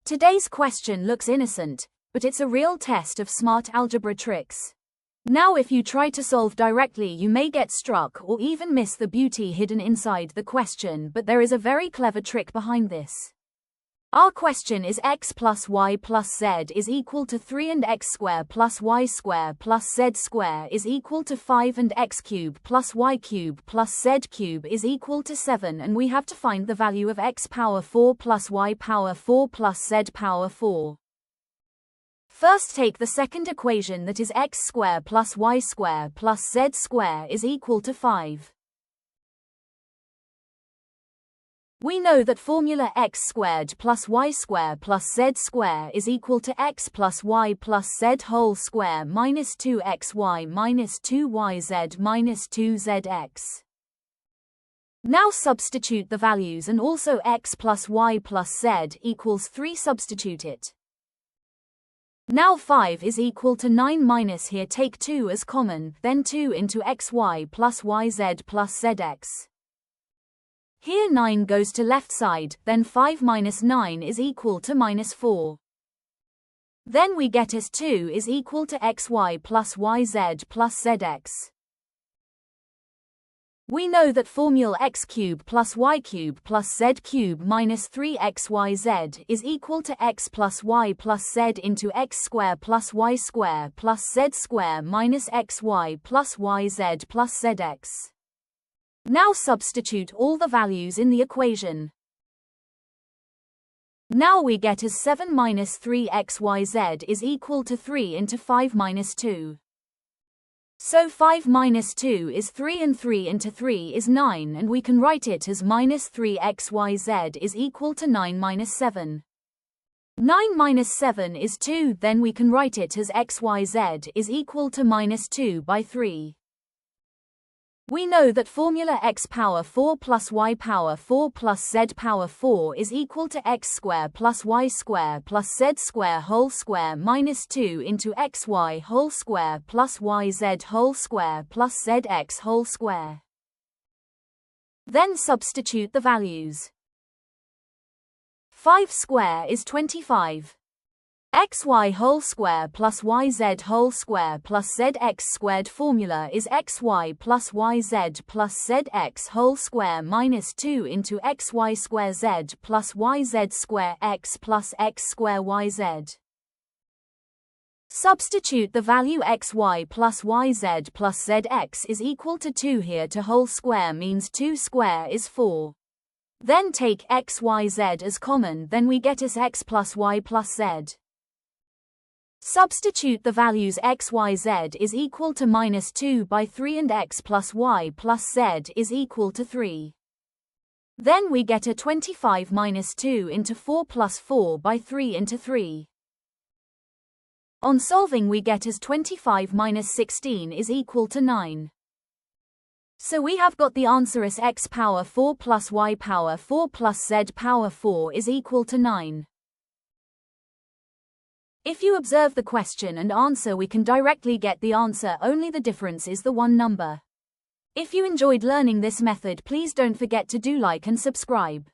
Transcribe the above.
Today's question looks innocent, but it's a real test of smart algebra tricks. Now if you try to solve directly you may get struck or even miss the beauty hidden inside the question, but there is a very clever trick behind this. Our question is x plus y plus z is equal to 3 and x square plus y square plus z square is equal to 5 and x cube plus y cube plus z cube is equal to 7, and we have to find the value of x power 4 plus y power 4 plus z power 4. First take the second equation, that is x square plus y square plus z square is equal to 5. We know that formula x squared plus y square plus z square is equal to x plus y plus z whole square minus 2xy minus 2yz minus 2zx. Now substitute the values, and also x plus y plus z equals 3, substitute it. Now 5 is equal to 9 minus, here take 2 as common, then 2 into xy plus yz plus zx. Here 9 goes to left side, then 5 minus 9 is equal to minus 4. Then we get as 2 is equal to xy plus yz plus zx. We know that formula x cube plus y cube plus z cube minus 3xyz is equal to x plus y plus z into x square plus y square plus z square minus xy plus yz plus zx. Now substitute all the values in the equation. Now we get as 7 minus 3xyz is equal to 3 into 5 minus 2. So 5 minus 2 is 3 and 3 into 3 is 9, and we can write it as minus 3xyz is equal to 9 minus 7. 9 minus 7 is 2, then we can write it as xyz is equal to minus 2 by 3. We know that formula x power 4 plus y power 4 plus z power 4 is equal to x square plus y square plus z square whole square minus 2 into xy whole square plus yz whole square plus zx whole square. Then substitute the values. 5 square is 25. xy whole square plus yz whole square plus zx squared formula is xy plus yz plus zx whole square minus 2 into xy square z plus yz square x plus x square yz. Substitute the value xy plus yz plus zx is equal to 2 here. To whole square means 2 square is 4. Then take xyz as common, then we get as x plus y plus z. Substitute the values xyz is equal to minus 2 by 3 and x plus y plus z is equal to 3. Then we get a 25 minus 2 into 4 plus 4 by 3 into 3. On solving we get as 25 minus 16 is equal to 9. So we have got the answer as x power 4 plus y power 4 plus z power 4 is equal to 9. If you observe the question and answer, we can directly get the answer, only the difference is the one number. If you enjoyed learning this method, please don't forget to do like and subscribe.